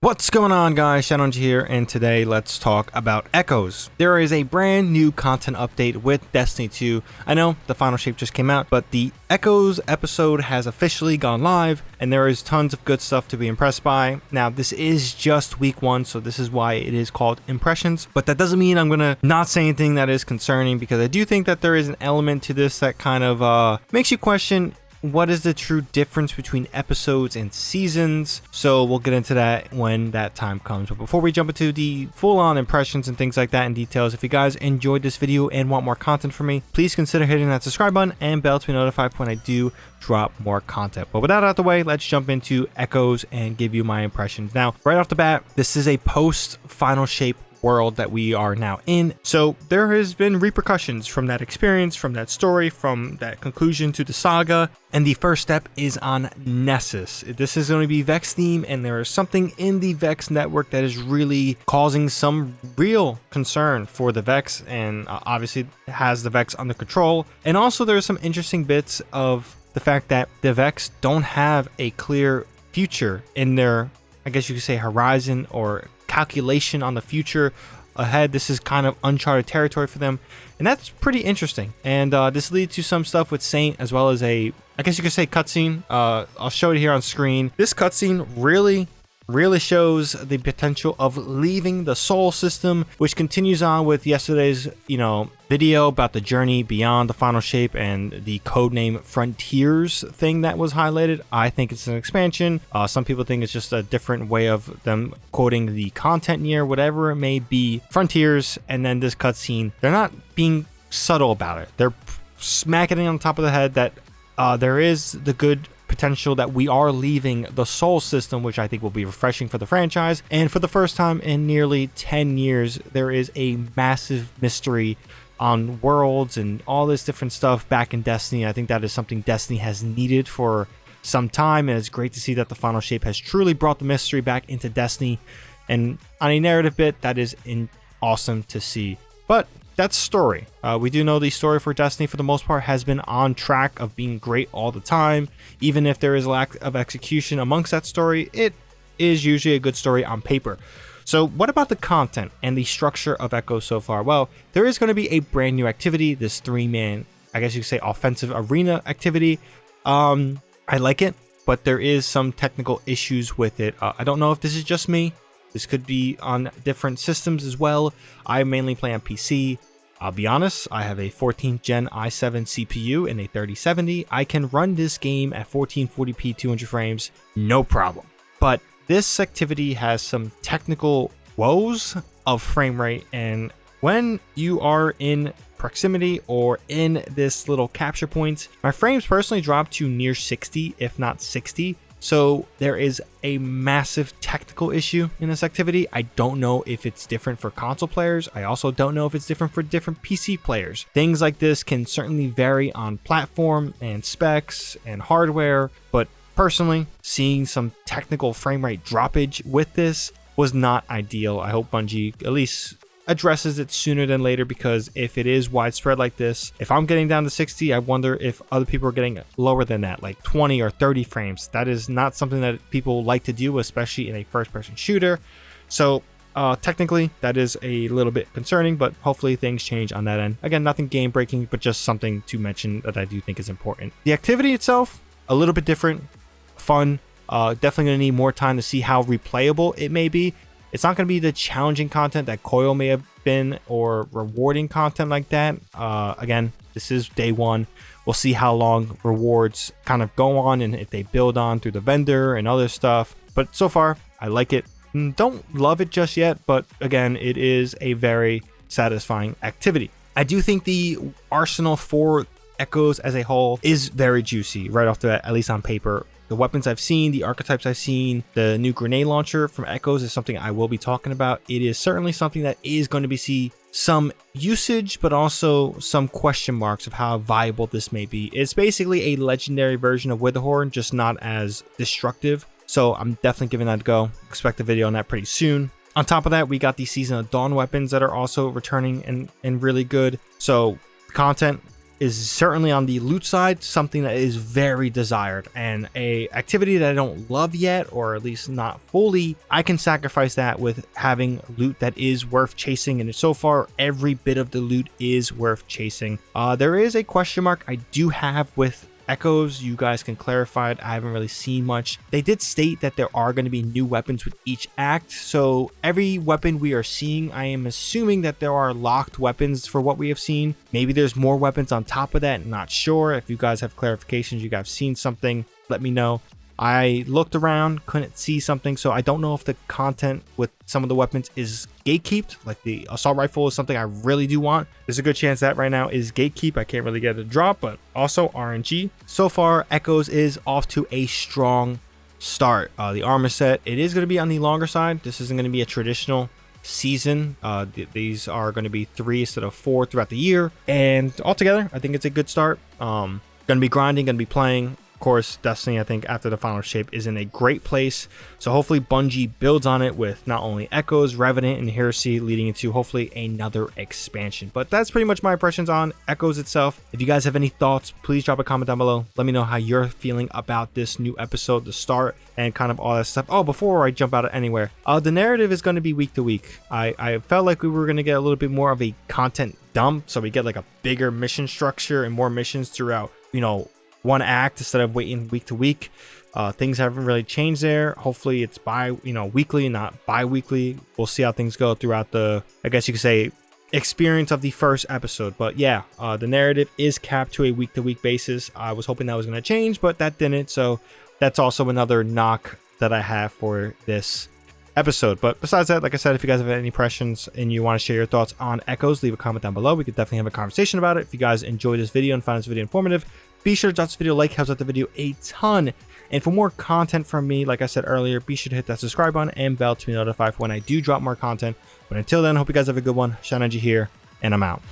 What's going on, guys? ShadowNinja here, and today let's talk about Echoes. There is a brand new content update with Destiny 2. I know the final shape just came out, but the Echoes episode has officially gone live, and there is tons of good stuff to be impressed by. Now, this is just week one, so this is why it is called Impressions, but that doesn't mean I'm gonna not say anything that is concerning, because I do think that there is an element to this that kind of makes you question what is the true difference between episodes and seasons. So we'll get into that when that time comes. But before we jump into the full-on impressions and things like that in details, if you guys enjoyed this video and want more content from me, please consider hitting that subscribe button and bell to be notified when I do drop more content. But with that out of the way, let's jump into Echoes and give you my impressions. Now, right off the bat, this is a post final shape world that we are now in, so there has been repercussions from that experience, from that story, from that conclusion to the saga, and the first step is on Nessus. This is going to be Vex theme, and there is something in the Vex network that is really causing some real concern for the Vex, and obviously has the Vex under control. And also there's some interesting bits of the fact that the Vex don't have a clear future in their, I guess you could say, horizon or calculation on the future ahead. This is kind of uncharted territory for them, and that's pretty interesting. And this leads to some stuff with Saint, as well as a, I guess you could say, cutscene. I'll show it here on screen. This cutscene really shows the potential of leaving the Soul system, which continues on with yesterday's video about the journey beyond the final shape and the codename Frontiers thing that was highlighted. I think it's an expansion. Some people think it's just a different way of them quoting the content near, whatever it may be. Frontiers, and then this cutscene, they're not being subtle about it. They're smacking it on top of the head that there is the good potential that we are leaving the Soul system, which I think will be refreshing for the franchise. And for the first time in nearly 10 years, there is a massive mystery on worlds and all this different stuff back in Destiny. I think that is something Destiny has needed for some time, and it's great to see that the final shape has truly brought the mystery back into Destiny. And on a narrative bit, that is awesome to see. But that's story. We do know the story for Destiny, for the most part, has been on track of being great all the time. Even if there is lack of execution amongst that story, it is usually a good story on paper. So what about the content and the structure of Echo so far? Well, there is going to be a brand new activity, this 3-man, I guess you could say, offensive arena activity. I like it, but there is some technical issues with it. I don't know if this is just me. This could be on different systems as well. I mainly play on PC. I'll be honest, I have a 14th gen i7 CPU and a 3070. I can run this game at 1440p 200 frames, no problem. But this activity has some technical woes of frame rate, and when you are in proximity or in this little capture point, my frames personally drop to near 60, if not 60. So there is a massive technical issue in this activity. I don't know if it's different for console players. I also don't know if it's different for different PC players. Things like this can certainly vary on platform and specs and hardware, but personally, seeing some technical frame rate droppage with this was not ideal. I hope Bungie at least addresses it sooner than later, because if it is widespread like this, if I'm getting down to 60, I wonder if other people are getting lower than that, like 20 or 30 frames. That is not something that people like to do, especially in a first-person shooter. So technically, that is a little bit concerning, but hopefully things change on that end. Again, nothing game-breaking, but just something to mention that I do think is important. The activity itself, a little bit different, fun. Definitely going to need more time to see how replayable it may be. It's not going to be the challenging content that Coil may have been, or rewarding content like that. Again, this is day one. We'll see how long rewards kind of go on and if they build on through the vendor and other stuff. But so far, I like it. Don't love it just yet, but again, it is a very satisfying activity. I do think the arsenal for Echoes as a whole is very juicy right off the bat, at least on paper. The weapons I've seen, the archetypes I've seen, the new grenade launcher from Echoes is something I will be talking about. It is certainly something that is going to be see some usage, but also some question marks of how viable this may be. It's basically a legendary version of Witherhorn, just not as destructive. So I'm definitely giving that a go. Expect a video on that pretty soon. On top of that, we got the Season of Dawn weapons that are also returning and really good. So content is certainly on the loot side something that is very desired, and a activity that I don't love yet, or at least not fully. I can sacrifice that with having loot that is worth chasing, and so far every bit of the loot is worth chasing. There is a question mark I do have with Echoes. You guys can clarify it. I haven't really seen much. They did state that there are going to be new weapons with each act, so every weapon we are seeing, I am assuming that there are locked weapons for what we have seen. Maybe there's more weapons on top of that, not sure. If you guys have clarifications, you guys have seen something, let me know. I looked around, couldn't see something, so I don't know if the content with some of the weapons is gatekeeped. Like the assault rifle is something I really do want. There's a good chance that right now is gatekeep. I can't really get it to drop, but also RNG. So far, Echoes is off to a strong start. The armor set, it is going to be on the longer side. This isn't going to be a traditional season. These are going to be 3 instead of 4 throughout the year, and altogether I think it's a good start. Gonna be grinding, gonna be playing. Of course, Destiny, I think after the final shape, is in a great place, so hopefully Bungie builds on it with not only Echoes, Revenant, and Heresy, leading into hopefully another expansion. But that's pretty much my impressions on Echoes itself. If you guys have any thoughts, please drop a comment down below. Let me know how you're feeling about this new episode, the start, and kind of all that stuff. Oh, before I jump out of anywhere, the narrative is going to be week to week. I felt like we were going to get a little bit more of a content dump, so we get like a bigger mission structure and more missions throughout, you know, one act instead of waiting week to week. Things haven't really changed there. Hopefully it's weekly, not bi-weekly. We'll see how things go throughout the, I guess you could say, experience of the first episode. But yeah, the narrative is capped to a week to week basis. I was hoping that was going to change, but that didn't, so that's also another knock that I have for this episode. But besides that, like I said, if you guys have any impressions and you want to share your thoughts on Echoes, leave a comment down below. We could definitely have a conversation about it. If you guys enjoyed this video and found this video informative, be sure to drop this video a like, helps out the video a ton. And for more content from me, like I said earlier, be sure to hit that subscribe button and bell to be notified for when I do drop more content. But until then, hope you guys have a good one. ShadowNinja here, and I'm out.